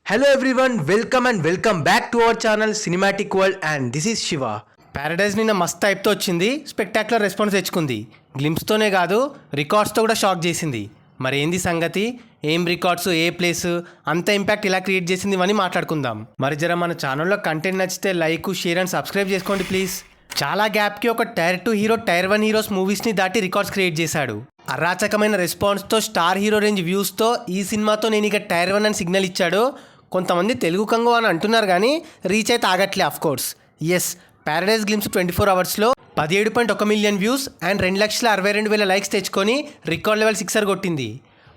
Hello everyone, welcome and welcome back to our channel Cinematic World and this is Shiva. Paradise నిన్న మస్త్ హైప్తో వచ్చింది, spectacular response తెచ్చుకుంది. గ్లింప్స్తోనే కాదు రికార్డ్స్తో కూడా షాక్ చేసింది. మరి ఏంది సంగతి, ఏం రికార్డ్స్, ఏ ప్లేస్, అంత ఇంపాక్ట్ ఇలా క్రియేట్ చేసింది అని మాట్లాడుకుందాం. మరి జర మన ఛానల్లో కంటెంట్ నచ్చితే లైక్, షేర్ అండ్ సబ్స్క్రైబ్ చేసుకోండి ప్లీజ్. చాలా గ్యాప్కి ఒక టైర్ 2 హీరో, టైర్ 1 హీరోస్ మూవీస్ని దాటి రికార్డ్స్ క్రియేట్ చేశాడు. అరాచకమైన రెస్పాన్స్తో, స్టార్ హీరో రేంజ్ వ్యూస్తో ఈ సినిమాతో నేను ఇక టైర్ 1 అని సిగ్నల్ ఇచ్చాడు. కొంతమంది తెలుగు కంగు అని అంటున్నారు కానీ రీచ్ అయితే ఆగట్లే అఫ్కోర్స్. ఎస్, ప్యారడైజ్ గ్లిమ్స్ 24 అవర్స్లో 17.1 మిలియన్ వ్యూస్ అండ్ 2,62,000 లైక్స్ తెచ్చుకొని రికార్డ్ లెవెల్ 6 కొట్టింది.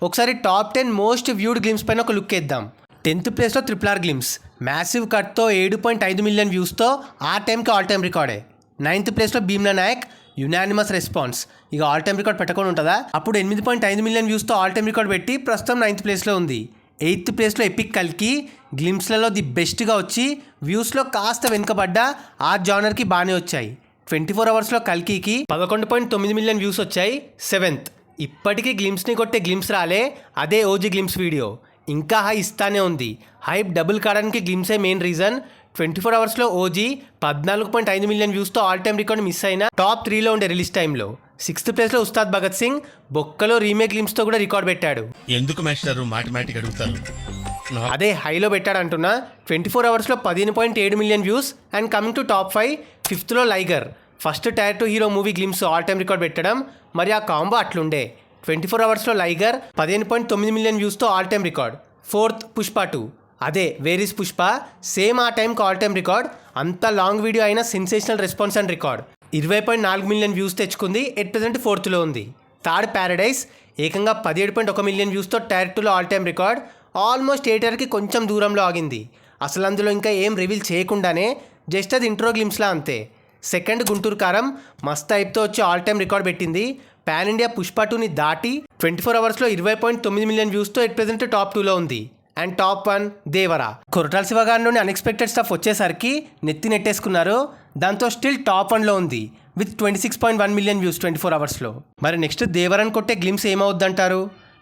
ఒకసారి టాప్ 10 మోస్ట్ వ్యూడ్ గ్లిమ్స్ పైన ఒక లుక్ వేద్దాం. 10th ప్లేస్లో RRR గ్లిమ్స్ మ్యాసివ్ కట్తో 7.5 మిలియన్ వ్యూస్తో ఆ టైంకి ఆల్ టైమ్ రికార్డే. 9th ప్లేస్లో భీమ్లా నాయక్ యునానిమస్ రెస్పాన్స్, ఇక ఆల్ టైమ్ రికార్డ్ పెట్టకుండా ఉంటుందా, అప్పుడు 8.5 మిలియన్ వ్యూస్తో ఆల్ టైమ్ రికార్డ్ పెట్టి ప్రస్తుతం 9th ప్లేస్లో ఉంది. 8th ప్లేస్లో ఎపిక్ కల్కి గ్లిమ్స్లలో ది బెస్ట్గా వచ్చి వ్యూస్లో కాస్త వెనుకబడ్డ ఆ జానర్కి బాగానే వచ్చాయి. 24 అవర్స్లో కల్కికి 11.9 మిలియన్ వ్యూస్ వచ్చాయి. 7th. ఇప్పటికీ గ్లిమ్స్ని కొట్టే గ్లిమ్స్ రాలే, అదే ఓజీ గ్లిమ్స్ వీడియో ఇంకా హై ఇస్తానే ఉంది. హైప్ డబుల్ కావడానికి గ్లిమ్సే మెయిన్ రీజన్. 24 అవర్స్లో ఓజీ 14.5 మిలియన్ వ్యూస్తో ఆల్ టైమ్ రికార్డ్ మిస్ అయిన టాప్ 3లో ఉండే రిలీజ్ టైంలో. 6th ప్లేస్లో ఉస్తాద్ భగత్ సింగ్ బొక్కలో రీమేక్ గ్లిమ్స్తో కూడా రికార్డ్ పెట్టాడు. ఎందుకు మాస్టర్ మాటిమాటికి అడుగుతారు, అదే హైలో పెట్టాడు అంటున్నా. 24 అవర్స్లో 15.7 million views and coming to top 5. 5thలో Liger, first tyre 2 hero movie glimpse all time record పెట్టడం, మరి ఆ కాంబో అట్లుండే. 24 అవర్స్లో లైగర్ 15.9 మిలియన్ వ్యూస్తో all time record. 4th Pushpa 2, అదే వేర్ ఇస్ పుష్ప, సేమ్ ఆ టైంకి ఆల్ టైమ్ రికార్డ్. అంత లాంగ్ వీడియో అయినా sensational response and record. 20.4 million views తెచ్చుకుంది, ఎట్ ప్రెజెంట్ 4thలో ఉంది. థర్డ్ ప్యారడైజ్ ఏకంగా 17.1 మిలియన్ వ్యూస్తో టైర్ 2లో ఆల్ టైమ్ రికార్డ్. ఆల్మోస్ట్ 8కి కొంచెం దూరంలో ఆగింది. అసలు అందులో ఇంకా ఏం రివీల్ చేయకుండానే జస్ట్ అది ఇంట్రో గ్లిమ్స్లా అంతే. సెకండ్ గుంటూరు కారం మస్త్ హైప్తో వచ్చి ఆల్ టైమ్ రికార్డ్ పెట్టింది. పాన్ ఇండియా పుష్ప 2ని దాటి 24 అవర్స్లో 20.9 మిలియన్ వ్యూస్తో ఎట్ ప్రెజెంట్ టాప్ 2లో ఉంది. And top 1 Devara. కొరటాల శివ గారిలోని అన్ఎక్స్పెక్టెడ్ స్టఫ్ వచ్చేసరికి నెట్టేసుకున్నారు. దాంతో స్టిల్ టాప్ 1లో ఉంది విత్ 26.1 మిలియన్ వ్యూస్ 24 అవర్స్లో. మరి నెక్స్ట్ దేవరని కొట్టే glimpse ఏమవుద్దంటారు?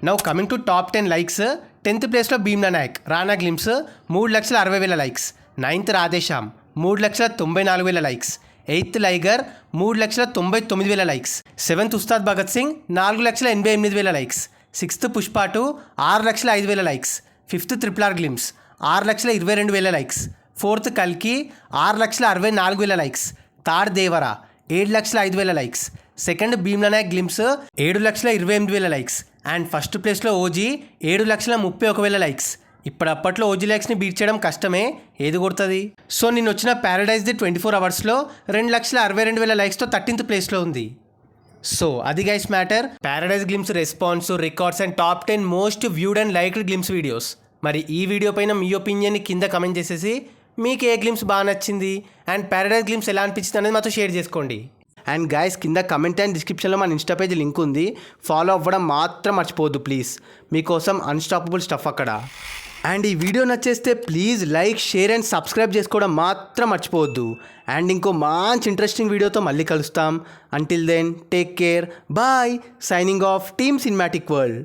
Now coming to top 10 likes. 10th ప్లేస్లో భీమ్లా నాయక్ రానా glimpse 3,60,000 likes. 9th Radhe Shyam 3,94,000 likes. 8th లైగర్ 3,99,000 likes. 7th Ustaad Bhagat Singh 4,88,000 likes. 6th Pushpa 2 6,05,000 likes. 5th RRR glimpse 6,22,000 likes. 4th కల్కి 6,64,000 likes. Third Devara 7,05,000 likes. Second Bheemla Naik glimpse 7,28,000 likes. And first ప్లేస్లో OG 7,31,000 likes. ఇప్పటిలో OG లైక్స్ని beat చేయడం కష్టమే, ఏది కొడుతుంది. So నిన్న వచ్చిన ప్యారడైజ్ది 24 అవర్స్లో 2,62,000 లైక్స్తో 13th ప్లేస్లో ఉంది. సో అది guys matter, Paradise glimpse response, records and top 10 most viewed and liked glimpse videos. మరి ఈ వీడియో పైన మీ ఒపీనియన్ని కింద కమెంట్ చేసేసి మీకు ఏ గ్లిమ్స్ బాగా నచ్చింది అండ్ ప్యారడైజ్ గ్లిమ్స్ ఎలా అనిపించింది అనేది మాతో షేర్ చేసుకోండి. అండ్ గైస్ కింద కమెంట్ అండ్ డిస్క్రిప్షన్లో మన ఇన్స్టా పేజ్ లింక్ ఉంది, ఫాలో అవ్వడం మాత్రం మర్చిపోవద్దు ప్లీజ్, మీకోసం అన్స్టాపబుల్ స్టఫ్ అక్కడ. అండ్ ఈ వీడియో నచ్చేస్తే please like, share and subscribe చేసుకోవడం మాత్రం మర్చిపోవద్దు. అండ్ ఇంకో మంచి ఇంట్రెస్టింగ్ వీడియోతో మళ్ళీ కలుస్తాం. Until then take care, bye, signing off team cinematic world.